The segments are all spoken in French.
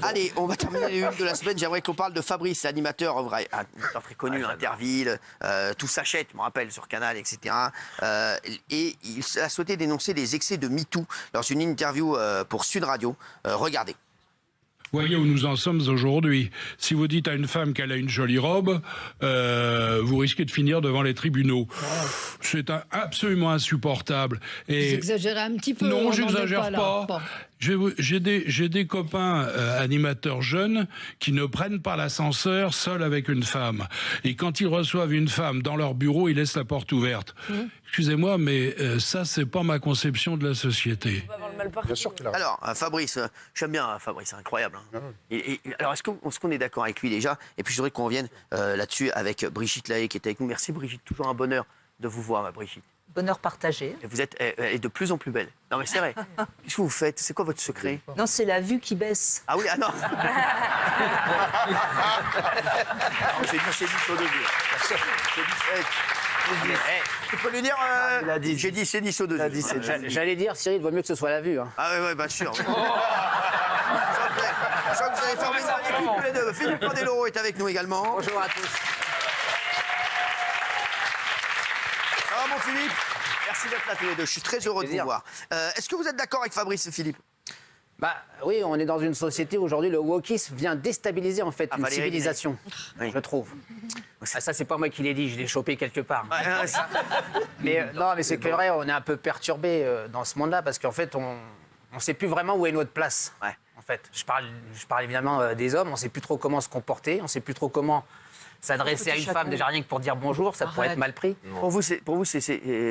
Allez, on va terminer les unes de la semaine. J'aimerais qu'on parle de Fabrice, l'animateur très connu, Interville, Tout s'achète, je me rappelle, sur Canal, etc. Et il a souhaité dénoncer les excès de MeToo dans une interview pour Sud Radio. Regardez. Voyez où nous en sommes aujourd'hui. Si vous dites à une femme qu'elle a une jolie robe, vous risquez de finir devant les tribunaux. C'est absolument insupportable. Et... Vous exagérez un petit peu. Non, j'exagère pas. Bon. J'ai des copains animateurs jeunes qui ne prennent pas l'ascenseur seuls avec une femme. Et quand ils reçoivent une femme dans leur bureau, ils laissent la porte ouverte. Excusez-moi, mais ça, c'est pas ma conception de la société. Bien sûr qu'il a. Alors, Fabrice, j'aime bien Fabrice, incroyable. Hein. Alors, est-ce qu'on est d'accord avec lui déjà? Et puis, je voudrais qu'on revienne là-dessus avec Brigitte Lahaye qui est avec nous. Merci Brigitte, toujours un bonheur de vous voir, ma Brigitte. Bonheur partagé. Et vous êtes de plus en plus belle. Non mais c'est vrai. Qu'est-ce que vous faites? C'est quoi votre secret? Non, c'est la vue qui baisse. Ah oui, ah non. J'ai dit au début. Tu peux lui dire j'ai dit c'est 10 au début. J'allais dire, Cyril, il vaut mieux que ce soit la vue. Hein. Ah oui, bien sûr. Je sens que vous avez formé une équipe tous les deux. Philippe Candeloro est avec nous également. Bonjour à tous. Ça va mon Philippe? Merci d'être là tous les deux, je suis très heureux de vous voir. Est-ce que vous êtes d'accord avec Fabrice et Philippe? Bah oui, on est dans une société où aujourd'hui le wokisme vient déstabiliser en fait une civilisation, je trouve. Ah, ça c'est pas moi qui l'ai dit, je l'ai chopé quelque part. Mais non, mais c'est que vrai, on est un peu perturbé dans ce monde-là parce qu'en fait on sait plus vraiment où est notre place. En fait, je parle évidemment des hommes, on sait plus trop comment se comporter, on sait plus trop comment s'adresser à une femme, déjà rien que pour dire bonjour, ça pourrait être mal pris. Pour vous,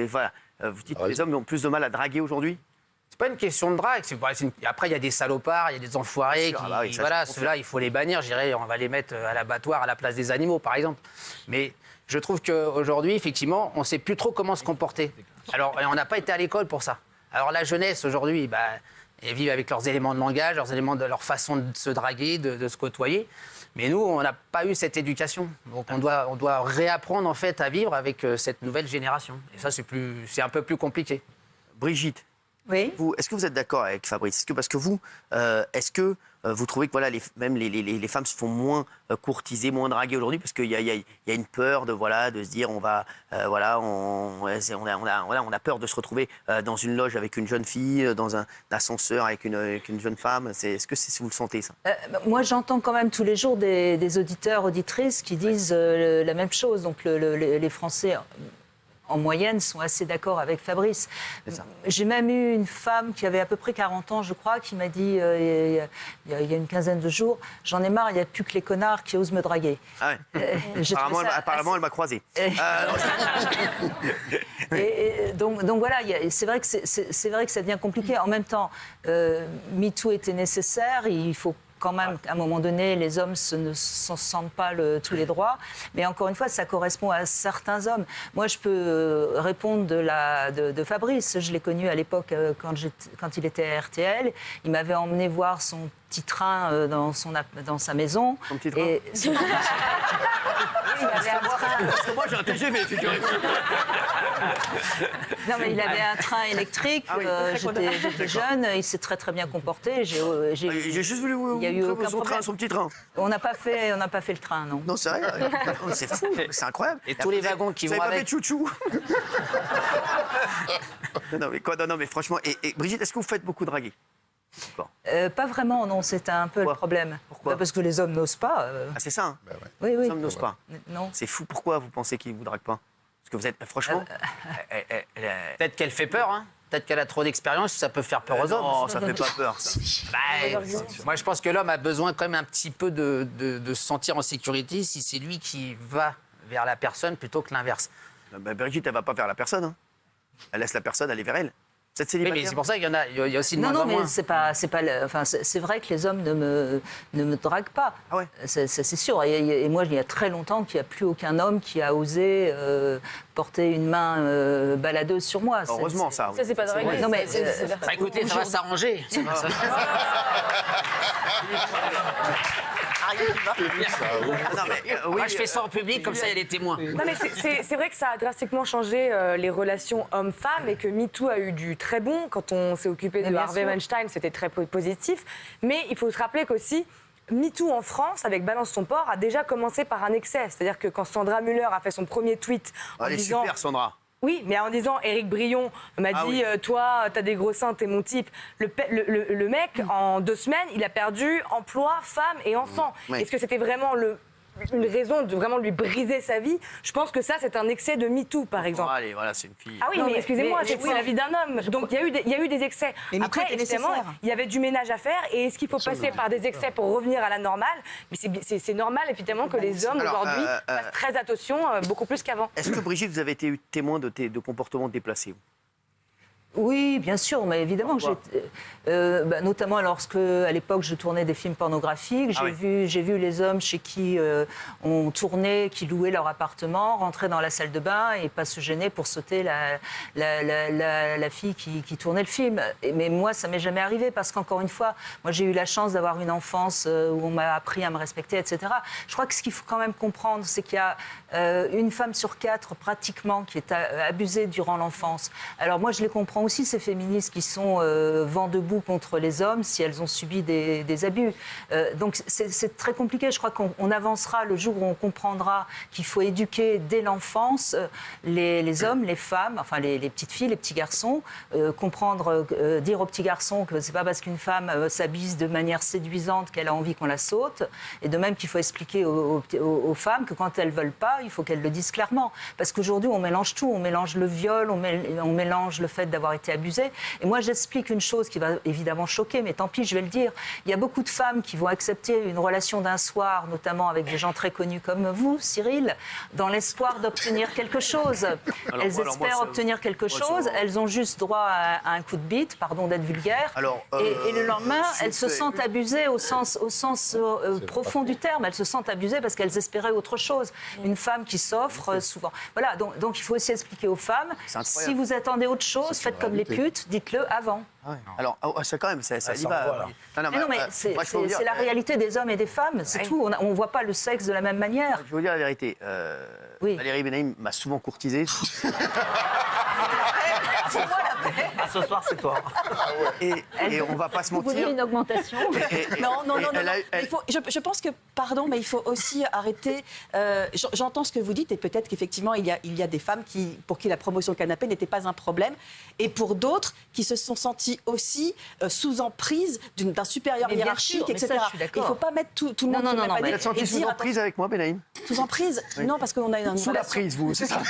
voilà. Vous dites que les hommes ont plus de mal à draguer aujourd'hui? C'est pas une question de drague. Après, il y a des salopards, il y a des enfoirés. Ceux-là, il faut les bannir. Je dirais, on va les mettre à l'abattoir à la place des animaux, par exemple. Mais je trouve qu'aujourd'hui, effectivement, on ne sait plus trop comment se comporter. Alors, on n'a pas été à l'école pour ça. Alors, la jeunesse, aujourd'hui, ils vivent avec leurs éléments de langage, leur façon de se draguer, de se côtoyer. Mais nous, on n'a pas eu cette éducation. Donc, on doit réapprendre, en fait, à vivre avec cette nouvelle génération. Et ça, c'est un peu plus compliqué. Brigitte, oui. Est-ce que vous êtes d'accord avec Fabrice? Parce que vous, vous trouvez que voilà, même les femmes se font moins courtiser, moins draguer aujourd'hui parce qu'il y a une peur de se dire on a peur de se retrouver dans une loge avec une jeune fille, dans un ascenseur avec une jeune femme. Est-ce que vous le sentez ça? Moi, j'entends quand même tous les jours des auditeurs, auditrices qui disent la même chose. Donc les Français, en moyenne, sont assez d'accord avec Fabrice. J'ai même eu une femme qui avait à peu près 40 ans, je crois, qui m'a dit il y a une quinzaine de jours, j'en ai marre, il n'y a plus que les connards qui osent me draguer. Ah ouais. Apparemment, elle m'a croisé. Donc voilà, c'est vrai que ça devient compliqué. En même temps, MeToo était nécessaire, il faut quand même, à un moment donné, les hommes ne s'en sentent pas tous les droits. Mais encore une fois, ça correspond à certains hommes. Moi, je peux répondre de Fabrice. Je l'ai connu à l'époque quand il était à RTL. Il m'avait emmené voir son petit train dans sa maison. Son petit train il avait un train. Parce que moi, j'ai un TGV, figurez-vous. Non, mais il avait un train électrique. J'étais jeune. Il s'est très, très bien comporté. J'ai juste voulu vous montrer son petit train. On n'a pas fait le train, non. Non, c'est vrai. C'est fou, c'est incroyable. Et tous les wagons qui vont avec. Vous n'avez pas fait chouchou? Non, mais franchement. Et Brigitte, est-ce que vous faites beaucoup draguer? Pas vraiment, non, c'est un peu le problème. Pourquoi? Parce que les hommes n'osent pas. Ah, c'est ça, hein? Oui. Les hommes n'osent pas. Non. C'est fou, pourquoi vous pensez qu'ils ne vous draguent pas? Parce que vous êtes, franchement... Peut-être qu'elle fait peur, hein. Peut-être qu'elle a trop d'expérience, ça peut faire peur aux hommes. Non, ça ne fait pas peur, ça. Moi, je pense que l'homme a besoin quand même un petit peu de se sentir en sécurité si c'est lui qui va vers la personne plutôt que l'inverse. Brigitte, elle ne va pas vers la personne. Hein. Elle laisse la personne aller vers elle. Oui, mais c'est pour ça qu'il y a aussi de moins en moins. Non, mais c'est vrai que les hommes ne me draguent pas. Ah ouais. C'est sûr. Et moi, il y a très longtemps qu'il n'y a plus aucun homme qui a osé porter une main baladeuse sur moi. Heureusement, ça. Ça, c'est pas draguer. Non, mais écoutez, ça va s'arranger. rien qui va. Non, mais, Moi, je fais ça en public, comme ça, il y a des témoins. Non, mais c'est vrai que ça a drastiquement changé les relations hommes-femmes et que MeToo a eu du très bon. Quand on s'est occupé de Harvey Weinstein, c'était très positif. Mais il faut se rappeler qu'aussi, MeToo en France, avec Balance ton porc, a déjà commencé par un excès. C'est-à-dire que quand Sandra Müller a fait son premier tweet en elle est disant... super, Sandra. Oui, mais en disant Éric Brion m'a dit toi, t'as des gros seins, t'es mon type. Le mec, en 2 semaines, il a perdu emploi, femme et enfant. Oui. Est-ce que c'était vraiment une raison de vraiment lui briser sa vie? Je pense que ça, c'est un excès de MeToo, par exemple. Allez, voilà, c'est une fille. Ah oui, mais excusez-moi, c'est la vie d'un homme. Donc il y a eu des excès. Mais Après, évidemment, il y avait du ménage à faire. Et est-ce qu'il faut passer par des excès pour revenir à la normale? Mais c'est normal, évidemment, que les hommes, aujourd'hui, fassent très attention, beaucoup plus qu'avant. Est-ce que, Brigitte, vous avez été témoin de comportements déplacés? Oui, bien sûr, mais évidemment, notamment lorsque, à l'époque, je tournais des films pornographiques, j'ai vu les hommes chez qui on tournait, qui louaient leur appartement, rentrer dans la salle de bain et pas se gêner pour sauter la fille qui tournait le film. Mais moi, ça m'est jamais arrivé parce qu'encore une fois, moi, j'ai eu la chance d'avoir une enfance où on m'a appris à me respecter, etc. Je crois que ce qu'il faut quand même comprendre, c'est qu'il y a une femme sur 4 pratiquement qui est abusée durant l'enfance. Alors moi, je les comprends aussi, ces féministes qui sont vent debout contre les hommes si elles ont subi des abus. Donc c'est très compliqué. Je crois qu'on avancera le jour où on comprendra qu'il faut éduquer dès l'enfance les hommes, les femmes, enfin les petites filles, les petits garçons, dire aux petits garçons que c'est pas parce qu'une femme s'habille de manière séduisante qu'elle a envie qu'on la saute. Et de même qu'il faut expliquer aux femmes que quand elles veulent pas, il faut qu'elles le disent clairement. Parce qu'aujourd'hui, on mélange tout. On mélange le viol, on mélange le fait d'avoir été abusée. Et moi, j'explique une chose qui va évidemment choquer, mais tant pis, je vais le dire. Il y a beaucoup de femmes qui vont accepter une relation d'un soir, notamment avec des gens très connus comme vous, Cyril, dans l'espoir d'obtenir quelque chose. Elles espèrent obtenir quelque chose, elles ont juste droit à un coup de bite, pardon d'être vulgaire, et le lendemain, elles se sentent abusées au sens profond du terme. Elles se sentent abusées parce qu'elles espéraient autre chose. Une femme qui s'offre souvent. Voilà, donc il faut aussi expliquer aux femmes, si vous attendez autre chose, faites comme les putes, dites-le avant. Alors, c'est quand même, ça y va. Non, mais c'est la réalité des hommes et des femmes, c'est tout. On ne voit pas le sexe de la même manière. Je vais vous dire la vérité. Valérie Benaïm m'a souvent courtisé. Ce soir, c'est toi. Et on va pas se Vous mentir. voulez une augmentation? Non. Je pense que, pardon, mais il faut aussi arrêter. J'entends ce que vous dites et peut-être qu'effectivement, il y a des femmes pour qui la promotion canapé n'était pas un problème. Et pour d'autres qui se sont senties aussi sous emprise d'un supérieur hiérarchique, etc. Il ne faut pas mettre tout le monde sous la panique. Vous êtes senti sous emprise avec moi, Benaïm? Sous emprise? Non, parce qu'on a une Sous la prise, vous, c'est ça.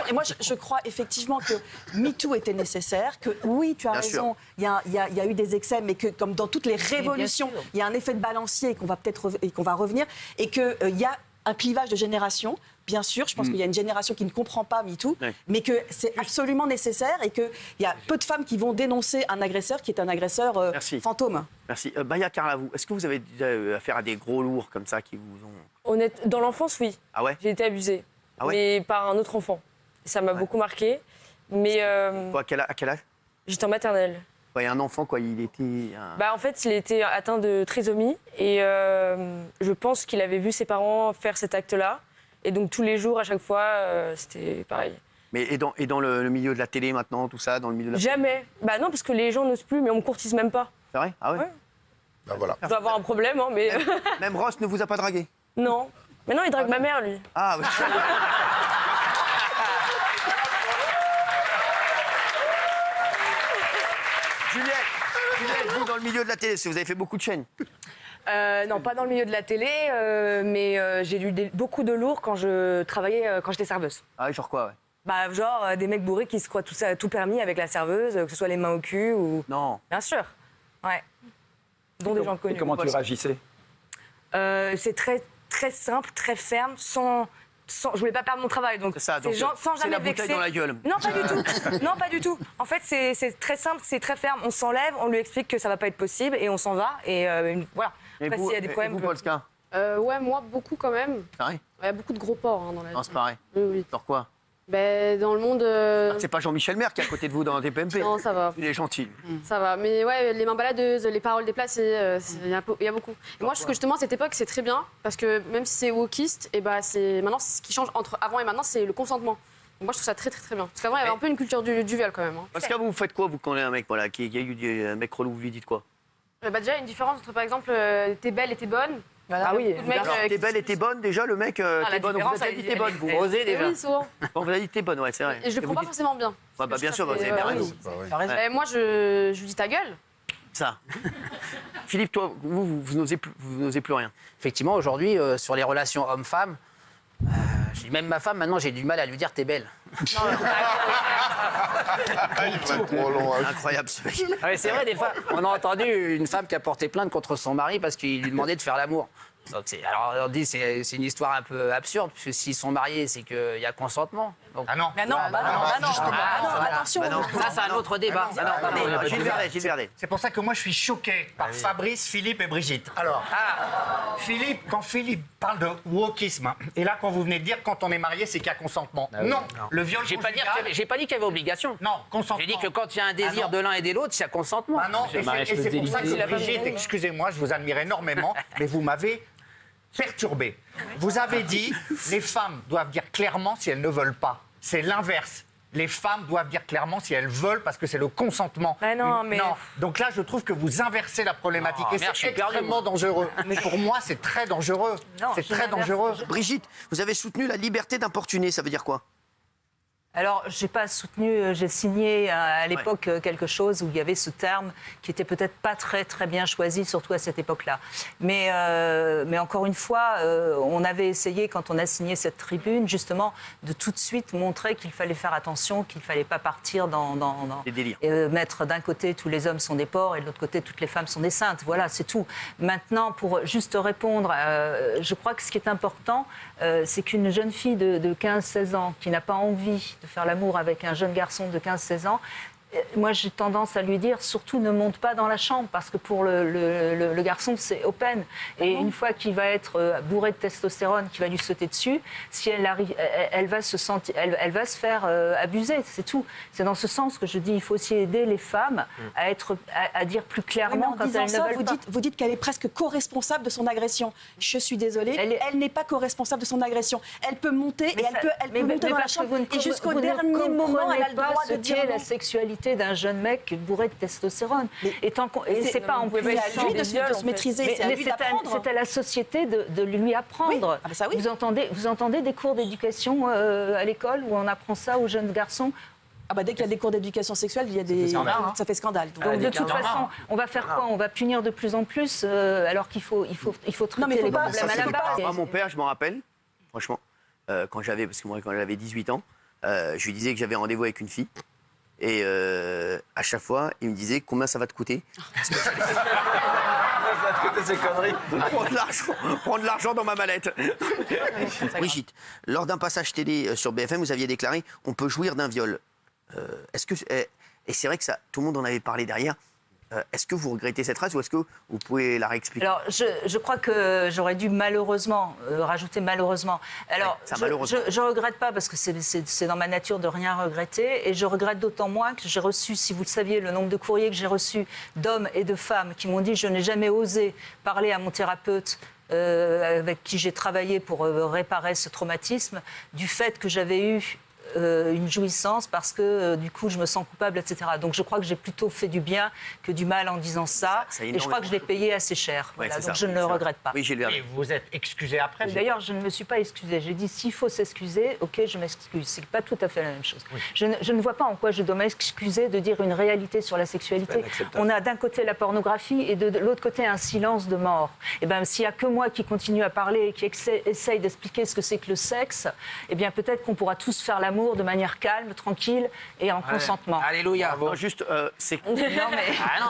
Et moi, je crois effectivement que MeToo était nécessaire, que oui, tu as raison, il y a eu des excès, mais que comme dans toutes les révolutions, il y a un effet de balancier et qu'on va revenir, et qu'il y a un clivage de génération. Bien sûr, je pense qu'il y a une génération qui ne comprend pas MeToo, mais que c'est absolument nécessaire et qu'il y a peu de femmes qui vont dénoncer un agresseur qui est un agresseur fantôme. Merci. Baya Carla, vous, est-ce que vous avez déjà affaire à des gros lourds comme ça qui vous ont... Dans l'enfance, oui. Ah ouais? J'ai été abusée, mais par un autre enfant. Ça m'a beaucoup marqué. Mais À quel âge? J'étais en maternelle. Il y a un enfant, quoi, il était... En fait, il était atteint de trisomie et je pense qu'il avait vu ses parents faire cet acte-là. Et donc tous les jours, à chaque fois, c'était pareil. Mais et dans le milieu de la télé maintenant, tout ça, dans le milieu de la... Jamais. Non, parce que les gens n'osent plus, mais on me courtise même pas. C'est vrai? Ah ouais? Ben voilà. Je dois avoir un problème, hein, mais... Même Ross ne vous a pas dragué? Non. Mais non, il drague ma mère, lui. Ah oui. Juliette, vous, dans le milieu de la télé, vous avez fait beaucoup de chaînes? Non, pas dans le milieu de la télé, mais j'ai eu beaucoup de lourds quand je travaillais, quand j'étais serveuse. Ah oui, genre quoi, ouais? Genre des mecs bourrés qui se croient tout permis avec la serveuse, que ce soit les mains au cul ou... Non. Bien sûr, ouais. Dont des gens connus. Et comment tu réagissais? C'est très, très simple, très ferme, je voulais pas perdre mon travail, donc ça, ces gens sans jamais la bouteille vexer. dans la gueule. Non, pas du tout. Non, pas du tout. En fait, c'est très simple, c'est très ferme. On s'enlève, on lui explique que ça va pas être possible et on s'en va. Et voilà. Après, s'il y a des problèmes. Vous, Polska? Ouais, moi, beaucoup quand même. Pareil? Il y a beaucoup de gros porcs dans la vie. Non, c'est pareil. Oui. Pourquoi? Dans le monde... C'est pas Jean-Michel Maire qui est à côté de vous dans TPMP. Non, ça va. Il est gentil. Ça va. Mais ouais, les mains baladeuses, les paroles déplacées, il y a beaucoup. Et moi, je trouve que justement, cette époque, c'est très bien. Parce que même si c'est wokiste, maintenant, ce qui change entre avant et maintenant, c'est le consentement. Donc moi, je trouve ça très, très, très bien. Parce qu'avant, il y avait un peu une culture du viol quand même. Parce que vous faites quoi, vous, quand on est un mec qui a eu un mec relou, vous lui dites quoi? Déjà, il y a une différence entre, par exemple, t'es belle et t'es bonne. Ah oui, t'es belle et t'es bonne, déjà, le mec, t'es bonne. Vous avez dit t'es bonne, vous. Osez déjà. Oui, souvent. Bon, vous avez dit t'es bonne, ouais, c'est vrai. Et je le prends pas forcément bien. Bien sûr, vous avez bien raison. Moi, je lui dis ta gueule. Ça. Philippe, toi, vous n'osez plus rien. Effectivement, aujourd'hui, sur les relations hommes-femmes, même ma femme, maintenant, j'ai du mal à lui dire t'es belle. Incroyable ce mec. C'est vrai, des fois, on a entendu une femme qui a porté plainte contre son mari parce qu'il lui demandait de faire l'amour. Alors on dit c'est une histoire un peu absurde, puisque s'ils sont mariés, c'est qu'il y a consentement. Donc... Ah non. Attention. Ça, c'est un autre débat. Gilles Verdet. C'est pour ça que moi, je suis choqué par Fabrice, Philippe et Brigitte. Alors, quand Philippe parle de wokisme, et là, quand vous venez de dire quand on est marié, c'est qu'il y a consentement. Non. Le viol J'ai pas dit qu'il y avait obligation. Non, consentement. J'ai dit que quand il y a un désir de l'un et de l'autre, il y a consentement. Ah non, et c'est pour ça que Brigitte, excusez-moi, je vous admire énormément, mais vous m'avez perturbé. Vous avez dit les femmes doivent dire clairement si elles ne veulent pas. C'est l'inverse. Les femmes doivent dire clairement si elles veulent parce que c'est le consentement. Non. Donc là, je trouve que vous inversez la problématique et c'est extrêmement dangereux. Mais pour moi, c'est très dangereux. C'est très dangereux. Brigitte, vous avez soutenu la liberté d'importuner, ça veut dire quoi? Alors, j'ai pas soutenu, j'ai signé à l'époque quelque chose où il y avait ce terme qui était peut-être pas très très bien choisi, surtout à cette époque-là. Mais encore une fois, on avait essayé quand on a signé cette tribune justement de tout de suite montrer qu'il fallait faire attention, qu'il fallait pas partir dans des délires. Mettre d'un côté tous les hommes sont des porcs et de l'autre côté toutes les femmes sont des saintes. Voilà, c'est tout. Maintenant, pour juste répondre, je crois que ce qui est important, c'est qu'une jeune fille de 15-16 ans qui n'a pas envie de faire l'amour avec un jeune garçon de 15-16 ans, moi j'ai tendance à lui dire surtout ne monte pas dans la chambre parce que pour le garçon c'est open et une fois qu'il va être bourré de testostérone qui va lui sauter dessus, si elle arrive, elle va se sentir, elle va se faire abuser, c'est tout. C'est dans ce sens que je dis il faut aussi aider les femmes à dire plus clairement quand elles ne veulent pas. Vous dites qu'elle est presque co-responsable de son agression. Je suis désolée, elle n'est pas co-responsable de son agression. Elle peut monter et elle peut monter dans la chambre et jusqu'au dernier moment elle a le droit de dire la sexualité d'un jeune mec bourré de testostérone. Et c'est pas en plus à lui de se maîtriser, c'est à lui d'apprendre. C'est à la société de lui apprendre. Oui. Ah bah ça, oui. Vous entendez des cours d'éducation à l'école où on apprend ça aux jeunes garçons? Ah bah dès qu'il y a des cours d'éducation sexuelle, il y a ça fait scandale. Donc de toute façon, on va faire quoi? On va punir de plus en plus alors qu'il faut traiter les problèmes à la base. Moi, mon père, je m'en rappelle, franchement, quand j'avais 18 ans, je lui disais que j'avais rendez-vous avec une fille. Et à chaque fois, il me disait combien ça va te coûter. Ça va te coûter ces conneries. Prendre l'argent dans ma mallette. Brigitte, lors d'un passage télé sur BFM, vous aviez déclaré on peut jouir d'un viol. Et c'est vrai que ça, tout le monde en avait parlé derrière. Est-ce que vous regrettez cette phrase ou est-ce que vous pouvez la réexpliquer? Alors, je crois que j'aurais dû malheureusement rajouter malheureusement. Alors, je regrette pas parce que c'est dans ma nature de rien regretter et je regrette d'autant moins que j'ai reçu, si vous le saviez, le nombre de courriers que j'ai reçus d'hommes et de femmes qui m'ont dit je n'ai jamais osé parler à mon thérapeute avec qui j'ai travaillé pour réparer ce traumatisme du fait que j'avais eu une jouissance parce que du coup je me sens coupable, etc. Donc je crois que j'ai plutôt fait du bien que du mal en disant ça et je crois que je l'ai payé assez cher. Voilà, donc je ne le regrette pas. Oui, et vous êtes excusé après? D'ailleurs, je ne me suis pas excusée. J'ai dit s'il faut s'excuser, ok, je m'excuse. C'est pas tout à fait la même chose. Oui. Je ne vois pas en quoi je dois m'excuser de dire une réalité sur la sexualité. On a d'un côté la pornographie et de l'autre côté un silence de mort. Et bien s'il n'y a que moi qui continue à parler et qui essaye d'expliquer ce que c'est que le sexe, et bien peut-être qu'on pourra tous faire l'amour de manière calme, tranquille et en consentement. Alléluia. Non, juste, c'est... non,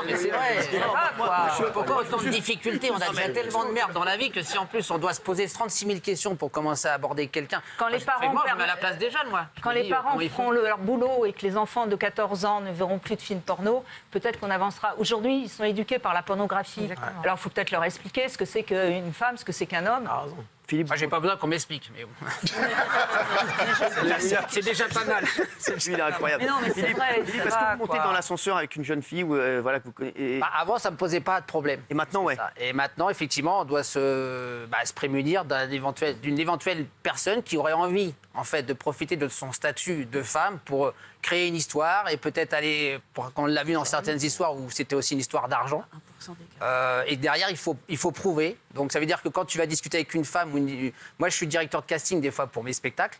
mais c'est vrai. Pourquoi autant de difficultés? On a déjà tellement de merde dans la vie que si en plus on doit se poser 36 000 questions pour commencer à aborder quelqu'un. Quand les parents je mets à la place des jeunes, moi. Quand les parents feront leur boulot et que les enfants de 14 ans ne verront plus de films porno, peut-être qu'on avancera. Aujourd'hui, ils sont éduqués par la pornographie. Exactement. Alors, il faut peut-être leur expliquer ce que c'est qu'une femme, ce que c'est qu'un homme. Philippe, Moi, j'ai pas besoin qu'on m'explique, mais bon. C'est déjà pas mal. celui-là est incroyable. Mais non, mais c'est vrai. Philippe, ça est-ce que va, vous montez quoi. dans l'ascenseur avec une jeune fille voilà, que vous connaissez Bah, avant, ça me posait pas de problème. Et maintenant, ouais. Ça. Et maintenant, effectivement, on doit se prémunir d'une éventuelle personne qui aurait envie, en fait, de profiter de son statut de femme pour créer une histoire et peut-être aller, quand on l'a vu dans certaines histoires où c'était aussi une histoire d'argent. Et derrière, il faut prouver. Donc, ça veut dire que quand tu vas discuter avec une femme, moi, je suis directeur de casting des fois pour mes spectacles.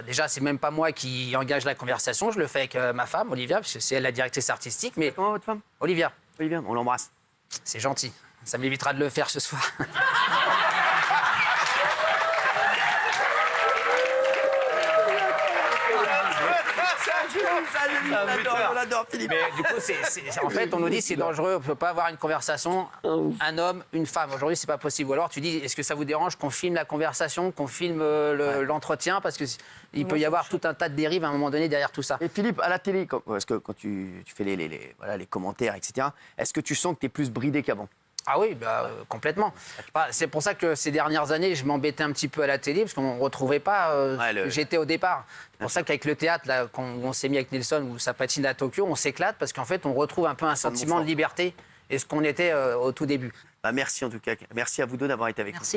Déjà, c'est même pas moi qui engage la conversation. Je le fais avec ma femme, Olivia, parce que c'est elle la directrice artistique. Mais Comment votre femme? Olivia, Olivia, on l'embrasse. c'est gentil. Ça m'évitera de le faire ce soir. On l'adore, Philippe. Mais du coup, en fait, on nous dit que c'est dangereux, on ne peut pas avoir une conversation, un homme, une femme. Aujourd'hui, c'est pas possible. Ou alors, tu dis, est-ce que ça vous dérange qu'on filme la conversation, qu'on filme l'entretien? Parce qu'il peut y avoir tout un tas de dérives à un moment donné derrière tout ça. Et Philippe, à la télé, parce que quand tu fais les commentaires, etc., est-ce que tu sens que tu es plus bridé qu'avant? Ah oui, complètement. C'est pour ça que ces dernières années, je m'embêtais un petit peu à la télé, parce qu'on ne retrouvait pas ce que j'étais au départ. C'est pour ça qu'avec le théâtre, là, quand on s'est mis avec Nelson, où ça patine à Tokyo, on s'éclate, parce qu'en fait, on retrouve un peu un sentiment de liberté et ce qu'on était au tout début. Merci en tout cas. Merci à vous deux d'avoir été avec nous. Merci.